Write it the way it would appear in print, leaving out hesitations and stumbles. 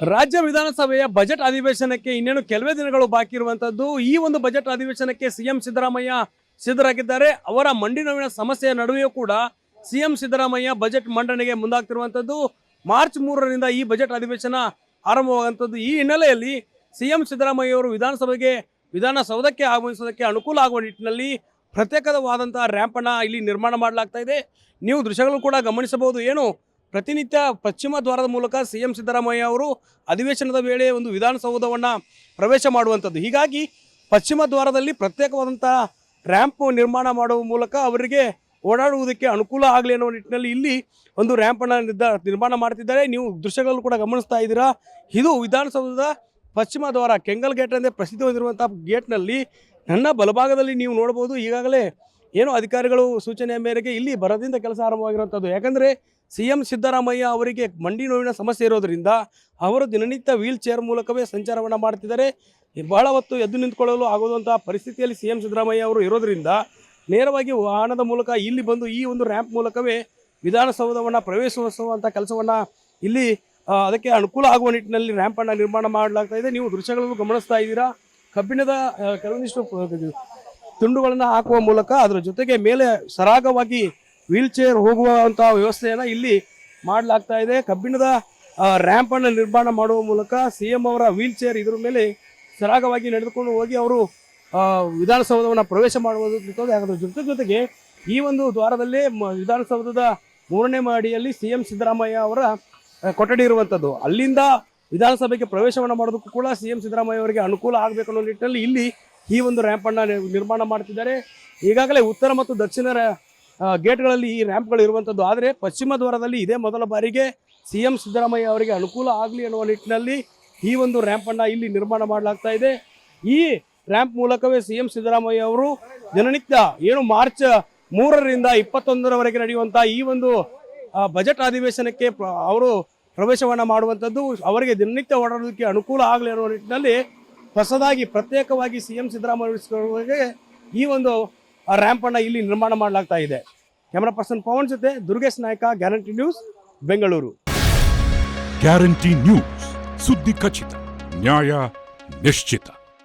ರಾಜ್ಯ ವಿಧಾನಸಭೆಯ ಬಜೆಟ್ ಅಧಿವೇಶನಕ್ಕೆ ಇನ್ನೇನು ಕೆಲವೇ ದಿನಗಳು ಬಾಕಿ ಇರುವಂತದ್ದು. ಈ ಒಂದು ಬಜೆಟ್ ಅಧಿವೇಶನಕ್ಕೆ ಸಿಎಂ ಸಿದ್ದರಾಮಯ್ಯ ಸಿದ್ಧರಾಗಿದ್ದಾರೆ. ಅವರ ಮಂಡಿ ನೋವಿನ ಸಮಸ್ಯೆಯ ನಡುವೆಯೂ ಕೂಡ ಸಿಎಂ ಸಿದ್ದರಾಮಯ್ಯ ಬಜೆಟ್ ಮಂಡನೆಗೆ ಮುಂದಾಗ್ತಿರುವಂತದ್ದು. ಮಾರ್ಚ್ 3ರಿಂದ ಈ ಬಜೆಟ್ ಅಧಿವೇಶನ ಆರಂಭವಾಗುವಂಥದ್ದು. ಈ ಹಿನ್ನೆಲೆಯಲ್ಲಿ ಸಿಎಂ ಸಿದ್ದರಾಮಯ್ಯ ಅವರು ವಿಧಾನಸೌಧಕ್ಕೆ ಆಗಮಿಸೋದಕ್ಕೆ ಅನುಕೂಲ ಆಗುವ ನಿಟ್ಟಿನಲ್ಲಿ ಪ್ರತ್ಯೇಕವಾದಂತಹ ರ್ಯಾಂಪ್ ಅನ್ನು ಇಲ್ಲಿ ನಿರ್ಮಾಣ ಮಾಡಲಾಗ್ತಾ ಇದೆ. ನೀವು ದೃಶ್ಯಗಳು ಕೂಡ ಗಮನಿಸಬಹುದು. ಏನು ಪ್ರತಿನಿತ್ಯ ಪಶ್ಚಿಮ ದ್ವಾರದ ಮೂಲಕ ಸಿಎಂ ಸಿದ್ದರಾಮಯ್ಯ ಅವರು ಅಧಿವೇಶನದ ವೇಳೆ ಒಂದು ವಿಧಾನಸೌಧವನ್ನು ಪ್ರವೇಶ ಮಾಡುವಂಥದ್ದು. ಹೀಗಾಗಿ ಪಶ್ಚಿಮ ದ್ವಾರದಲ್ಲಿ ಪ್ರತ್ಯೇಕವಾದಂತಹ ರ್ಯಾಂಪ್ ನಿರ್ಮಾಣ ಮಾಡುವ ಮೂಲಕ ಅವರಿಗೆ ಓಡಾಡುವುದಕ್ಕೆ ಅನುಕೂಲ ಆಗಲಿ ಅನ್ನೋ ನಿಟ್ಟಿನಲ್ಲಿ ಇಲ್ಲಿ ಒಂದು ರ್ಯಾಂಪನ್ನು ನಿರ್ಮಾಣ ಮಾಡ್ತಿದ್ದಾರೆ. ನೀವು ದೃಶ್ಯಗಳು ಕೂಡ ಗಮನಿಸ್ತಾ ಇದ್ದೀರಾ. ಇದು ವಿಧಾನಸೌಧದ ಪಶ್ಚಿಮ ದ್ವಾರ, ಕೆಂಗಲ್ ಗೇಟ್ ಎಂದೇ ಪ್ರಸಿದ್ಧಿ ಹೊಂದಿರುವಂಥ ಗೇಟ್ನಲ್ಲಿ ನನ್ನ ಬಲಭಾಗದಲ್ಲಿ ನೀವು ನೋಡ್ಬೋದು. ಈಗಾಗಲೇ ಏನು ಅಧಿಕಾರಿಗಳು ಸೂಚನೆಯ ಮೇರೆಗೆ ಇಲ್ಲಿ ಬರದಿಂದ ಕೆಲಸ ಆರಂಭವಾಗಿರುವಂಥದ್ದು. ಯಾಕಂದರೆ ಸಿಎಂ ಸಿದ್ದರಾಮಯ್ಯ ಅವರಿಗೆ ಮಂಡಿ ನೋವಿನ ಸಮಸ್ಯೆ ಇರೋದರಿಂದ ಅವರು ದಿನನಿತ್ಯ ವೀಲ್ ಚೇರ್ ಮೂಲಕವೇ ಸಂಚಾರವನ್ನು ಮಾಡ್ತಿದ್ದಾರೆ. ಬಹಳ ಹೊತ್ತು ಎದ್ದು ನಿಂತ್ಕೊಳ್ಳಲು ಆಗುವಂಥ ಪರಿಸ್ಥಿತಿಯಲ್ಲಿ ಸಿಎಂ ಸಿದ್ದರಾಮಯ್ಯ ಅವರು ಇರೋದರಿಂದ ನೇರವಾಗಿ ವಾಹನದ ಮೂಲಕ ಇಲ್ಲಿ ಬಂದು ಈ ಒಂದು ರ್ಯಾಂಪ್ ಮೂಲಕವೇ ವಿಧಾನಸೌಧವನ್ನು ಪ್ರವೇಶಿಸುವಂಥ ಕೆಲಸವನ್ನು ಇಲ್ಲಿ ಅದಕ್ಕೆ ಅನುಕೂಲ ಆಗುವ ನಿಟ್ಟಿನಲ್ಲಿ ರ್ಯಾಂಪನ್ನು ನಿರ್ಮಾಣ ಮಾಡಲಾಗ್ತಾ ಇದೆ. ನೀವು ದೃಶ್ಯಗಳನ್ನು ಗಮನಿಸ್ತಾ ಇದ್ದೀರಾ. ಕಬ್ಬಿಣದ ಕೆಲವೊಂದಿಷ್ಟು ತುಂಡುಗಳನ್ನು ಹಾಕುವ ಮೂಲಕ ಅದರ ಜೊತೆಗೆ ಮೇಲೆ ಸರಾಗವಾಗಿ ವೀಲ್ ಚೇರ್ ಹೋಗುವಂಥ ವ್ಯವಸ್ಥೆಯನ್ನು ಇಲ್ಲಿ ಮಾಡಲಾಗ್ತಾ ಇದೆ. ಕಬ್ಬಿಣದ ರ್ಯಾಂಪನ್ನು ನಿರ್ಮಾಣ ಮಾಡುವ ಮೂಲಕ ಸಿಎಂ ಅವರ ವೀಲ್ ಚೇರ್ ಇದರ ಮೇಲೆ ಸರಾಗವಾಗಿ ನಡೆದುಕೊಂಡು ಹೋಗಿ ಅವರು ವಿಧಾನಸೌಧವನ್ನು ಪ್ರವೇಶ ಮಾಡುವುದು. ಅದರ ಜೊತೆಗೆ ಈ ಒಂದು ದ್ವಾರದಲ್ಲೇ ವಿಧಾನಸೌಧದ 3ನೇ ಮಹಡಿಯಲ್ಲಿ ಸಿಎಂ ಸಿದ್ದರಾಮಯ್ಯ ಅವರ ಕೊಠಡಿ ಇರುವಂಥದ್ದು. ಅಲ್ಲಿಂದ ವಿಧಾನಸಭೆಗೆ ಪ್ರವೇಶವನ್ನು ಮಾಡೋದಕ್ಕೂ ಕೂಡ ಸಿಎಂ ಸಿದ್ದರಾಮಯ್ಯ ಅವರಿಗೆ ಅನುಕೂಲ ಆಗಬೇಕು ಅನ್ನೋ ನಿಟ್ಟಿನಲ್ಲಿ ಇಲ್ಲಿ ಈ ಒಂದು ರ್ಯಾಂಪನ್ನು ನಿರ್ಮಾಣ ಮಾಡ್ತಿದ್ದಾರೆ. ಈಗಾಗಲೇ ಉತ್ತರ ಮತ್ತು ದಕ್ಷಿಣ ಗೇಟ್ಗಳಲ್ಲಿ ಈ ರ್ಯಾಂಪ್ಗಳು ಇರುವಂಥದ್ದು. ಆದರೆ ಪಶ್ಚಿಮ ದ್ವಾರದಲ್ಲಿ ಇದೇ ಮೊದಲ ಬಾರಿಗೆ ಸಿಎಂ ಸಿದ್ದರಾಮಯ್ಯ ಅವರಿಗೆ ಅನುಕೂಲ ಆಗಲಿ ಅನ್ನುವ ನಿಟ್ಟಿನಲ್ಲಿ ಈ ಒಂದು ರ್ಯಾಂಪನ್ನು ಇಲ್ಲಿ ನಿರ್ಮಾಣ ಮಾಡಲಾಗ್ತಾ ಇದೆ. ಈ ರ್ಯಾಂಪ್ ಮೂಲಕವೇ ಸಿಎಂ ಸಿದ್ದರಾಮಯ್ಯ ಅವರು ದಿನನಿತ್ಯ ಏನು ಮಾರ್ಚ್ 3ರಿಂದ 21ರವರೆಗೆ ನಡೆಯುವಂಥ ಈ ಒಂದು ಬಜೆಟ್ ಅಧಿವೇಶನಕ್ಕೆ ಅವರು ಪ್ರವೇಶವನ್ನು ಮಾಡುವಂಥದ್ದು. ಅವರಿಗೆ ದಿನನಿತ್ಯ ಓಡಾಡೋದಕ್ಕೆ ಅನುಕೂಲ ಆಗಲಿ ಅನ್ನೋ ನಿಟ್ಟಿನಲ್ಲಿ ಹೊಸದಾಗಿ ಪ್ರತ್ಯೇಕವಾಗಿ ಸಿಎಂ ಸಿದ್ದರಾಮಯ್ಯ ಈ ಒಂದು ರ್ಯಾಂಪನ್ನು ಇಲ್ಲಿ ನಿರ್ಮಾಣ ಮಾಡಲಾಗ್ತಾ ಇದೆ. ಕ್ಯಾಮರಾ ಪರ್ಸನ್ ಪವನ್ ಜೊತೆ Durgesh Naik, guarantee news, Bengaluru. Guarantee news, ಸುದ್ದಿ ಖಚಿತ, ನ್ಯಾಯ ನಿಶ್ಚಿತ.